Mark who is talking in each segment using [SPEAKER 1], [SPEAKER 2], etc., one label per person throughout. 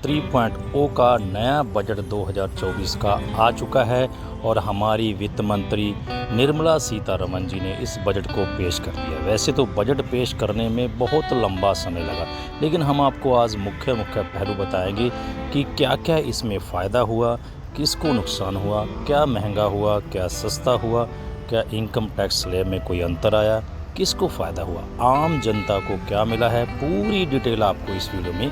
[SPEAKER 1] 3.0 का नया बजट 2024 का आ चुका है और हमारी वित्त मंत्री निर्मला सीतारमण जी ने इस बजट को पेश कर दिया। वैसे तो बजट पेश करने में बहुत लंबा समय लगा, लेकिन हम आपको आज मुख्य पहलू बताएंगे कि क्या क्या इसमें फ़ायदा हुआ, किसको नुकसान हुआ, क्या महंगा हुआ, क्या सस्ता हुआ, क्या इनकम टैक्स स्लैब में कोई अंतर आया, किसको फ़ायदा हुआ, आम जनता को क्या मिला है। पूरी डिटेल आपको इस वीडियो में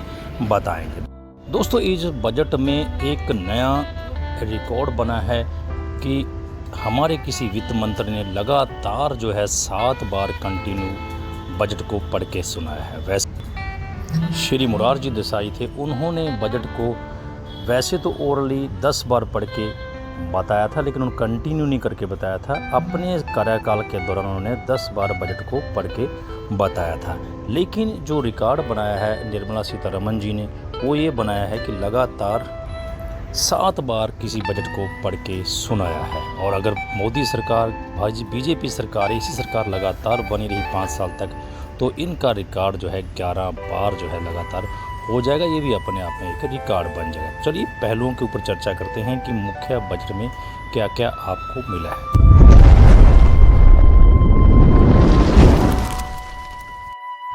[SPEAKER 1] बताएंगे। दोस्तों, इस बजट में एक नया रिकॉर्ड बना है कि हमारे किसी वित्त मंत्री ने लगातार 7 बार कंटिन्यू बजट को पढ़ के सुनाया है। वैसे श्री मोरारजी देसाई थे, उन्होंने बजट को वैसे तो ओरली 10 बार पढ़ के बताया था, लेकिन उन्होंने कंटिन्यू नहीं करके बताया था। अपने कार्यकाल के दौरान उन्होंने 10 बार बजट को पढ़ के बताया था। लेकिन जो रिकॉर्ड बनाया है निर्मला सीतारमण जी ने, वो ये बनाया है कि लगातार 7 बार किसी बजट को पढ़ के सुनाया है। और अगर मोदी सरकार, बीजेपी सरकार, इसी सरकार लगातार बनी रही 5 साल तक, तो इनका रिकॉर्ड 11 बार लगातार हो जाएगा। ये भी अपने आप में एक रिकॉर्ड बन जाएगा। चलिए पहलुओं के ऊपर चर्चा करते हैं कि मुख्य बजट में क्या क्या आपको मिला है।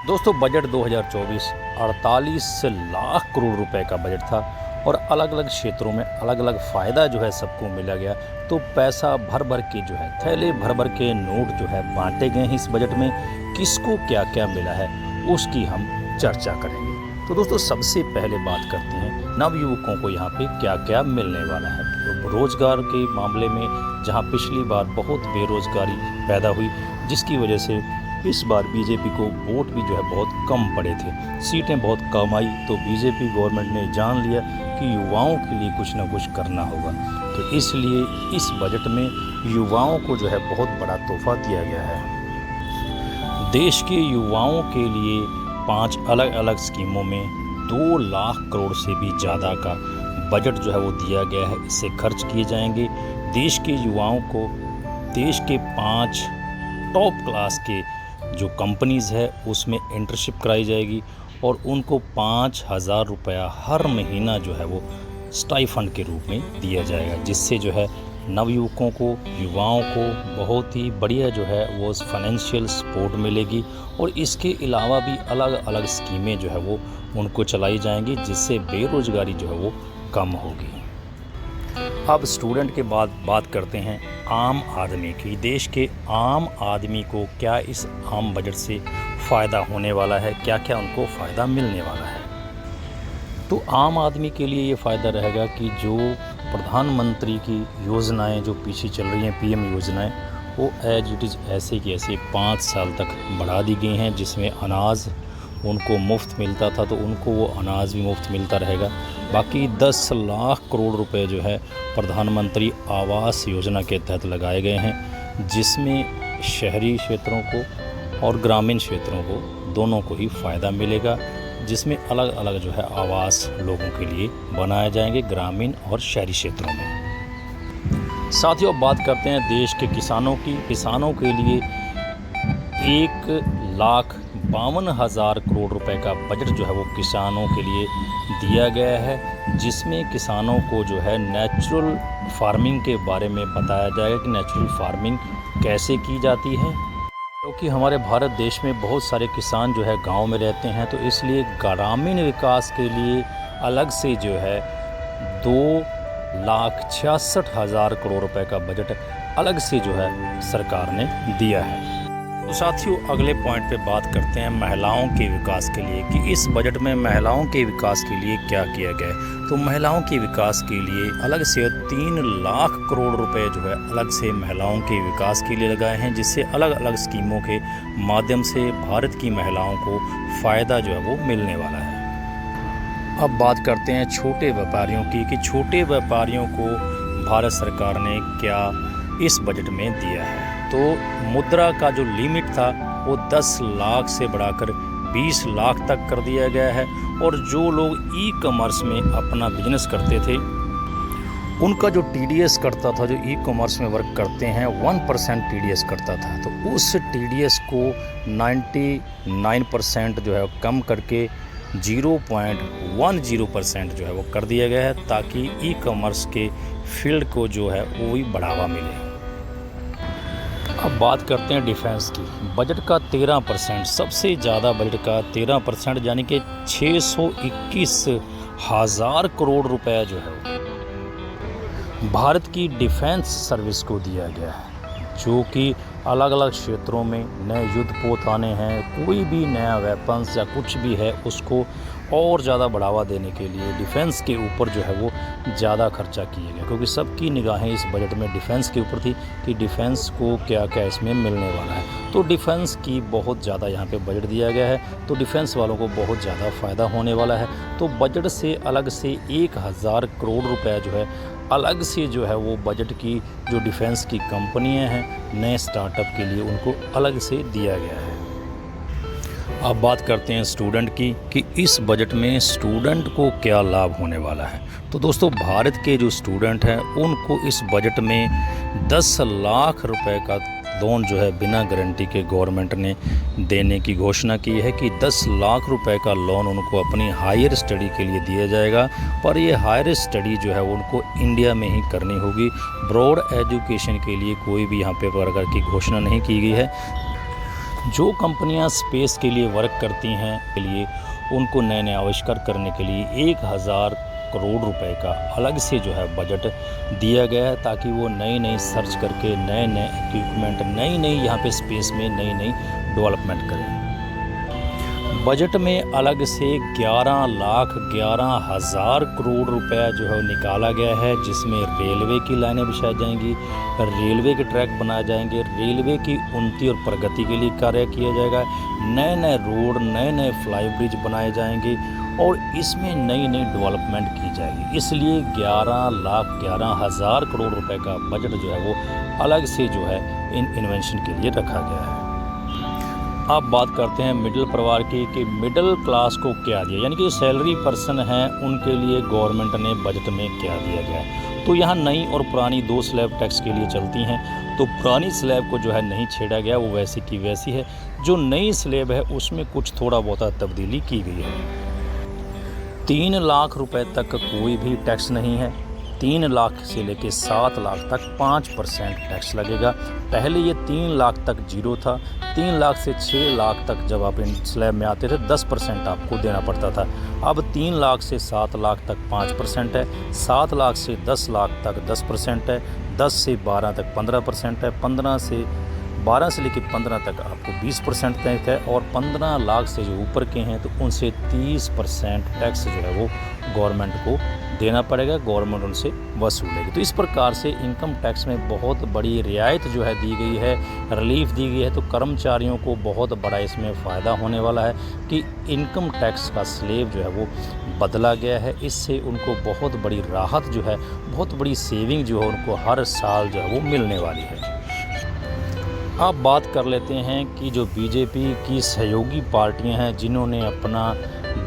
[SPEAKER 1] दोस्तों, बजट 2024 48 लाख करोड़ रुपए का बजट था और अलग अलग क्षेत्रों में अलग अलग फ़ायदा सबको मिला गया। तो पैसा भर भर के थैले भर भर के नोट बांटे गए हैं इस बजट में। किसको क्या क्या मिला है उसकी हम चर्चा करेंगे। तो दोस्तों, सबसे पहले बात करते हैं नवयुवकों को यहाँ पे क्या क्या मिलने वाला है। रोजगार के मामले में जहाँ पिछली बार बहुत बेरोजगारी पैदा हुई, जिसकी वजह से इस बार बीजेपी को वोट भी बहुत कम पड़े थे, सीटें बहुत कम आई, तो बीजेपी गवर्नमेंट ने जान लिया कि युवाओं के लिए कुछ ना कुछ करना होगा। तो इसलिए इस बजट में युवाओं को बहुत बड़ा तोहफा दिया गया है। देश के युवाओं के लिए 5 अलग अलग स्कीमों में 2 लाख करोड़ से भी ज़्यादा का बजट वो दिया गया है। इससे खर्च किए जाएंगे। देश के युवाओं को देश के 5 टॉप क्लास के जो कंपनीज़ है उसमें इंटर्नशिप कराई जाएगी और उनको 5,000 रुपया हर महीना वो स्टाइफंड के रूप में दिया जाएगा, जिससे नवयुवकों को, युवाओं को बहुत ही बढ़िया वो फाइनेंशियल सपोर्ट मिलेगी। और इसके अलावा भी अलग अलग स्कीमें वो उनको चलाई जाएंगी, जिससे बेरोजगारी वो कम होगी। अब स्टूडेंट के बाद बात करते हैं आम आदमी की। देश के आम आदमी को क्या इस आम बजट से फ़ायदा होने वाला है, क्या क्या उनको फ़ायदा मिलने वाला है। तो आम आदमी के लिए ये फ़ायदा रहेगा कि जो प्रधानमंत्री की योजनाएं जो पीछे चल रही हैं, पीएम योजनाएं, वो एज इट इज़ ऐसे की ऐसे 5 साल तक बढ़ा दी गई हैं। जिसमें अनाज उनको मुफ्त मिलता था, तो उनको वो अनाज भी मुफ्त मिलता रहेगा। बाकी 10 लाख करोड़ रुपए प्रधानमंत्री आवास योजना के तहत लगाए गए हैं, जिसमें शहरी क्षेत्रों को और ग्रामीण क्षेत्रों को दोनों को ही फ़ायदा मिलेगा। जिसमें अलग अलग आवास लोगों के लिए बनाए जाएंगे, ग्रामीण और शहरी क्षेत्रों में। साथियों, अब बात करते हैं देश के किसानों की। किसानों के लिए 1,52,000 करोड़ रुपए का बजट वो किसानों के लिए दिया गया है, जिसमें किसानों को नेचुरल फार्मिंग के बारे में बताया जाएगा कि नेचुरल फार्मिंग कैसे की जाती है। क्योंकि हमारे भारत देश में बहुत सारे किसान गांव में रहते हैं, तो इसलिए ग्रामीण विकास के लिए अलग से 2,66,000 करोड़ रुपए का बजट अलग से सरकार ने दिया है। तो साथियों, अगले पॉइंट पे बात करते हैं महिलाओं के विकास के लिए कि इस बजट में महिलाओं के विकास के लिए क्या किया गया है। तो महिलाओं के विकास के लिए अलग से 3 लाख करोड़ रुपए अलग से महिलाओं के विकास के लिए लगाए हैं, जिससे अलग अलग स्कीमों के माध्यम से भारत की महिलाओं को फ़ायदा वो मिलने वाला है। अब बात करते हैं छोटे व्यापारियों की कि छोटे व्यापारियों को भारत सरकार ने क्या इस बजट में दिया है। तो मुद्रा का जो लिमिट था वो 10 लाख से बढ़ाकर 20 लाख तक कर दिया गया है। और जो लोग ई कॉमर्स में अपना बिजनेस करते थे, उनका जो टीडीएस करता था, जो ई कॉमर्स में वर्क करते हैं, 1% टीडीएस करता था, तो उस टीडीएस को 99% कम करके 0.10% जो है वो कर दिया गया है, ताकि ई कॉमर्स के फील्ड को जो है वो भी बढ़ावा मिले। अब बात करते हैं डिफेंस की। बजट का 13%, सबसे ज़्यादा बजट का 13% यानी कि 621,000 करोड़ रुपए जो है भारत की डिफेंस सर्विस को दिया गया है, जो कि अलग अलग क्षेत्रों में नए युद्ध पोत आने हैं, कोई भी नया वेपन्स या कुछ भी है उसको और ज़्यादा बढ़ावा देने के लिए डिफेंस के ऊपर जो है वो ज़्यादा खर्चा किया गया, क्योंकि सबकी निगाहें इस बजट में डिफेंस के ऊपर थी कि डिफेंस को क्या क्या इसमें मिलने वाला है। तो डिफेंस की बहुत ज़्यादा यहाँ पे बजट दिया गया है, तो डिफेंस वालों को बहुत ज़्यादा फ़ायदा होने वाला है। तो बजट से अलग से 1,000 करोड़ रुपए जो है अलग से जो है वो बजट की जो डिफेंस की कंपनियां हैं नए स्टार्टअप के लिए उनको अलग से दिया गया है। अब बात करते हैं स्टूडेंट की कि इस बजट में स्टूडेंट को क्या लाभ होने वाला है। तो दोस्तों, भारत के जो स्टूडेंट हैं उनको इस बजट में 10 लाख रुपए का लोन जो है बिना गारंटी के गवर्नमेंट ने देने की घोषणा की है कि 10 लाख रुपए का लोन उनको अपनी हायर स्टडी के लिए दिया जाएगा। पर ये हायर स्टडी जो है उनको इंडिया में ही करनी होगी। ब्रॉड एजुकेशन के लिए कोई भी यहाँ पे प्रकार की घोषणा नहीं की गई है। जो कंपनियां स्पेस के लिए वर्क करती हैं के लिए उनको नए नए आविष्कार करने के लिए 1,000 करोड़ रुपए का अलग से जो है बजट दिया गया है, ताकि वो नई नई सर्च करके नए नए इक्विपमेंट नई नई यहाँ पे स्पेस में नई नई डेवलपमेंट करें। बजट में अलग से 11,11,000 करोड़ रुपए जो है निकाला गया है, जिसमें रेलवे की लाइनें बिछाई जाएंगी, रेलवे के ट्रैक बनाए जाएंगे, रेलवे की उन्नति और प्रगति के लिए कार्य किया जाएगा, नए नए रोड नए नए फ्लाई ब्रिज बनाए जाएंगे और इसमें नई नई डेवलपमेंट की जाएगी। इसलिए 11,11,000 करोड़ रुपए का बजट जो है वो अलग से जो है इन इन्वेंशन के लिए रखा गया है। अब बात करते हैं मिडिल परिवार की कि मिडिल क्लास को क्या दिया, यानी कि जो सैलरी पर्सन हैं उनके लिए गवर्नमेंट ने बजट में क्या दिया गया है। तो यहाँ नई और पुरानी 2 स्लैब टैक्स के लिए चलती हैं। तो पुरानी स्लैब को जो है नहीं छेड़ा गया, वो वैसी की वैसी है। जो नई स्लैब है उसमें कुछ थोड़ा बहुत तब्दीली की गई है। 3 लाख रुपए तक कोई भी टैक्स नहीं है। 3 लाख से लेकर 7 लाख तक 5% टैक्स लगेगा। पहले ये 3 लाख तक 0 था। 3 लाख से 6 लाख तक जब आप इन स्लैब में आते थे 10% आपको देना पड़ता था। अब 3 लाख से 7 लाख तक 5% है, 7 लाख से 10 लाख तक 10% है, 10 से 12 तक 15% है, 12 से लेकर 15 तक आपको 20% तक है, और 15 लाख से जो ऊपर के हैं तो उनसे 30% टैक्स जो है वो गवर्नमेंट को देना पड़ेगा, गवर्नमेंट उनसे वसूलेगी। तो इस प्रकार से इनकम टैक्स में बहुत बड़ी रियायत जो है दी गई है, रिलीफ दी गई है। तो कर्मचारियों को बहुत बड़ा इसमें फ़ायदा होने वाला है कि इनकम टैक्स का स्लेब जो है वो बदला गया है। इससे उनको बहुत बड़ी राहत जो है, बहुत बड़ी सेविंग जो है उनको हर साल जो है वो मिलने वाली है। अब बात कर लेते हैं कि जो बीजेपी की सहयोगी पार्टियां हैं जिन्होंने अपना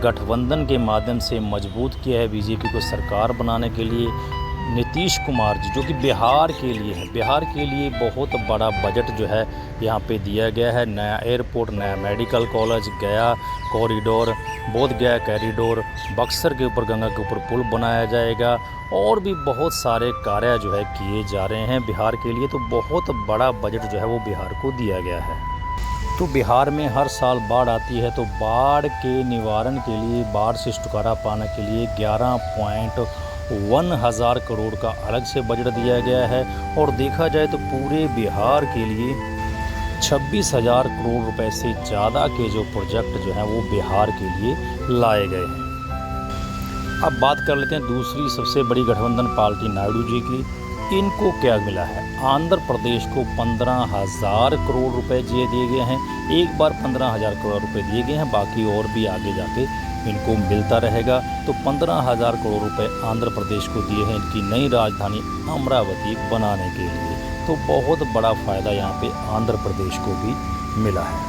[SPEAKER 1] गठबंधन के माध्यम से मजबूत किया है बीजेपी को सरकार बनाने के लिए, नीतीश कुमार जी जो कि बिहार के लिए है, बिहार के लिए बहुत बड़ा बजट जो है यहाँ पे दिया गया है। नया एयरपोर्ट, नया मेडिकल कॉलेज, गया कॉरिडोर, बोध गया कॉरिडोर, बक्सर के ऊपर गंगा के ऊपर पुल बनाया जाएगा, और भी बहुत सारे कार्य जो है किए जा रहे हैं बिहार के लिए। तो बहुत बड़ा बजट जो है वो बिहार को दिया गया है। तो बिहार में हर साल बाढ़ आती है, तो बाढ़ के निवारण के लिए, बाढ़ से छुटकारा पाने के लिए 11,1 करोड़ का अलग से बजट दिया गया है। और देखा जाए तो पूरे बिहार के लिए 26,000 करोड़ रुपए से ज़्यादा के जो प्रोजेक्ट जो हैं वो बिहार के लिए लाए गए हैं। अब बात कर लेते हैं दूसरी सबसे बड़ी गठबंधन पार्टी नायडू जी की। इनको क्या मिला है? आंध्र प्रदेश को 15,000 करोड़ रुपए दिए गए हैं। एक बार 15,000 करोड़ रुपए दिए गए हैं, बाकी और भी आगे जाके इनको मिलता रहेगा। तो 15,000 करोड़ रुपए आंध्र प्रदेश को दिए हैं इनकी नई राजधानी अमरावती बनाने के लिए। तो बहुत बड़ा फ़ायदा यहाँ पे आंध्र प्रदेश को भी मिला है।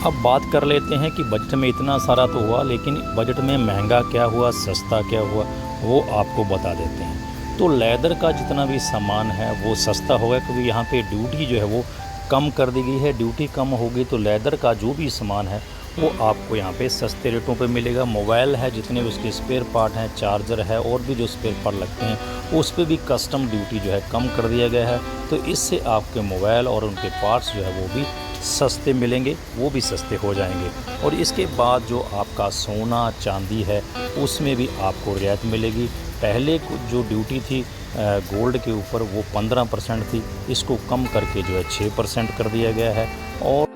[SPEAKER 1] अब बात कर लेते हैं कि बजट में इतना सारा तो हुआ, लेकिन बजट में महंगा क्या हुआ, सस्ता क्या हुआ, वो आपको बता देते हैं। तो लेदर का जितना भी सामान है वो सस्ता होगा, क्योंकि यहाँ पे ड्यूटी जो है वो कम कर दी गई है। ड्यूटी कम होगी तो लेदर का जो भी सामान है वो आपको यहाँ पे सस्ते रेटों पे मिलेगा। मोबाइल है, जितने भी उसके स्पेयर पार्ट हैं, चार्जर है और भी जो स्पेयर पार्ट लगते हैं उस पे भी कस्टम ड्यूटी जो है कम कर दिया गया है। तो इससे आपके मोबाइल और उनके पार्ट्स जो है वो भी सस्ते मिलेंगे, वो भी सस्ते हो जाएंगे। और इसके बाद जो आपका सोना चांदी है उसमें भी आपको रियायत मिलेगी। पहले जो ड्यूटी थी गोल्ड के ऊपर वो 15% थी, इसको कम करके जो है 6% कर दिया गया है। और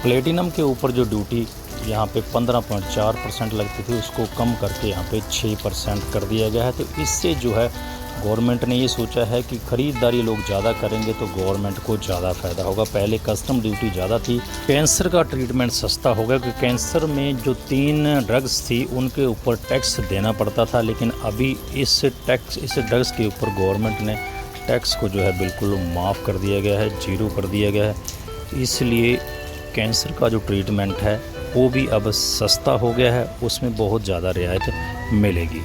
[SPEAKER 1] प्लेटिनम के ऊपर जो ड्यूटी यहाँ पे 15.4% लगती थी उसको कम करके यहाँ पे 6% कर दिया गया है। तो इससे जो है गवर्नमेंट ने ये सोचा है कि ख़रीदारी लोग ज़्यादा करेंगे तो गवर्नमेंट को ज़्यादा फ़ायदा होगा। पहले कस्टम ड्यूटी ज़्यादा थी, कैंसर का ट्रीटमेंट सस्ता होगा क्योंकि कैंसर में जो 3 ड्रग्स थी उनके ऊपर टैक्स देना पड़ता था, लेकिन अभी इस ड्रग्स के ऊपर गवर्नमेंट ने टैक्स को जो है बिल्कुल माफ़ कर दिया गया है, ज़ीरो कर दिया गया है। इसलिए कैंसर का जो ट्रीटमेंट है वो भी अब सस्ता हो गया है, उसमें बहुत ज़्यादा रियायत मिलेगी।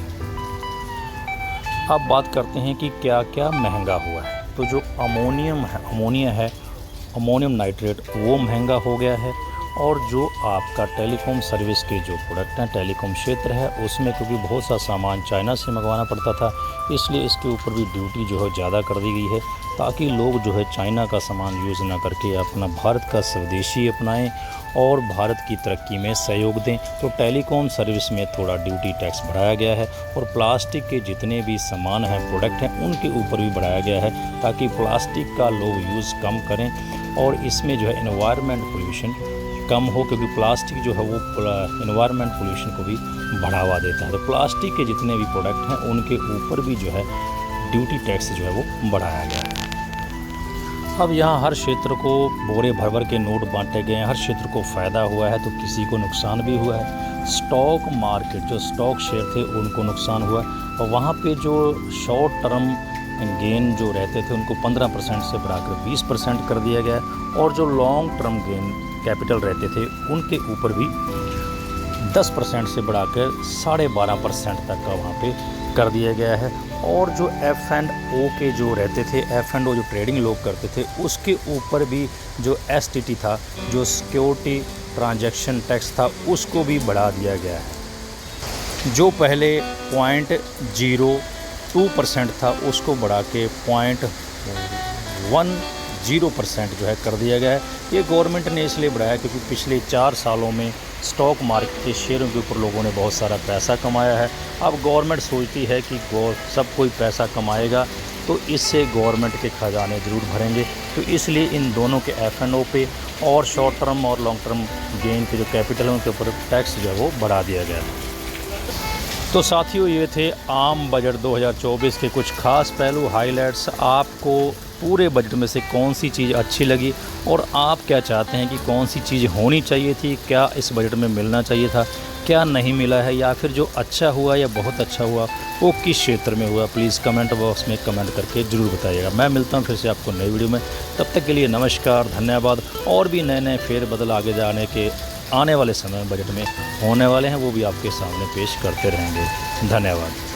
[SPEAKER 1] अब बात करते हैं कि क्या क्या महंगा हुआ है। तो जो अमोनिया है, अमोनियम नाइट्रेट, वो महंगा हो गया है। और जो आपका टेलीकॉम सर्विस के जो प्रोडक्ट हैं, टेलीकॉम क्षेत्र है, उसमें क्योंकि बहुत सा सामान चाइना से मंगवाना पड़ता था, इसलिए इसके ऊपर भी ड्यूटी जो है ज़्यादा कर दी गई है, ताकि लोग जो है चाइना का सामान यूज़ ना करके अपना भारत का स्वदेशी अपनाएं और भारत की तरक्की में सहयोग दें। तो टेलीकॉम सर्विस में थोड़ा ड्यूटी टैक्स बढ़ाया गया है और प्लास्टिक के जितने भी सामान हैं, प्रोडक्ट हैं, उनके ऊपर भी बढ़ाया गया है, ताकि प्लास्टिक का लोग यूज़ कम करें और इसमें जो है एनवायरनमेंट पोल्यूशन कम हो, क्योंकि प्लास्टिक जो है वो एनवायरनमेंट पोल्यूशन को भी बढ़ावा देता है। तो प्लास्टिक के जितने भी प्रोडक्ट हैं उनके ऊपर भी जो है ड्यूटी टैक्स जो है वो बढ़ाया गया है। अब यहाँ हर क्षेत्र को बोरे भर भर के नोट बांटे गए हैं, हर क्षेत्र को फ़ायदा हुआ है तो किसी को नुकसान भी हुआ है। स्टॉक मार्केट, जो स्टॉक शेयर थे उनको नुकसान हुआ और वहाँ पे जो शॉर्ट टर्म गेन जो रहते थे उनको 15% से बढ़ाकर 20% कर दिया गया और जो लॉन्ग टर्म गेन कैपिटल रहते थे उनके ऊपर भी 10% से बढ़ाकर 12.5% तक का वहाँ पे कर दिया गया है। और जो F&O के जो रहते थे, F&O जो ट्रेडिंग लोग करते थे, उसके ऊपर भी जो STT था, जो सिक्योरिटी ट्रांजैक्शन टैक्स था, उसको भी बढ़ा दिया गया है। जो पहले 0.02% था उसको बढ़ा के 0.10% जो है कर दिया गया है। ये गवर्नमेंट ने इसलिए बढ़ाया क्योंकि पिछले 4 सालों में स्टॉक मार्केट के शेयरों के ऊपर लोगों ने बहुत सारा पैसा कमाया है। अब गवर्नमेंट सोचती है कि सब कोई पैसा कमाएगा तो इससे गवर्नमेंट के खजाने ज़रूर भरेंगे, तो इसलिए इन दोनों के F&O पे और शॉर्ट टर्म और लॉन्ग टर्म गेन के जो कैपिटल है उनके ऊपर टैक्स जो है वो बढ़ा दिया गया है। तो साथियों, ये थे आम बजट 2024 के कुछ खास पहलू, हाइलाइट्स। आपको पूरे बजट में से कौन सी चीज़ अच्छी लगी और आप क्या चाहते हैं कि कौन सी चीज़ होनी चाहिए थी, क्या इस बजट में मिलना चाहिए था, क्या नहीं मिला है, या फिर जो अच्छा हुआ या बहुत अच्छा हुआ वो किस क्षेत्र में हुआ, प्लीज़ कमेंट बॉक्स में कमेंट करके ज़रूर बताइएगा। मैं मिलता हूँ फिर से आपको नई वीडियो में, तब तक के लिए नमस्कार, धन्यवाद। और भी नए फेरबदल आगे जाने के आने वाले समय में बजट में होने वाले हैं, वो भी आपके सामने पेश करते रहेंगे। धन्यवाद।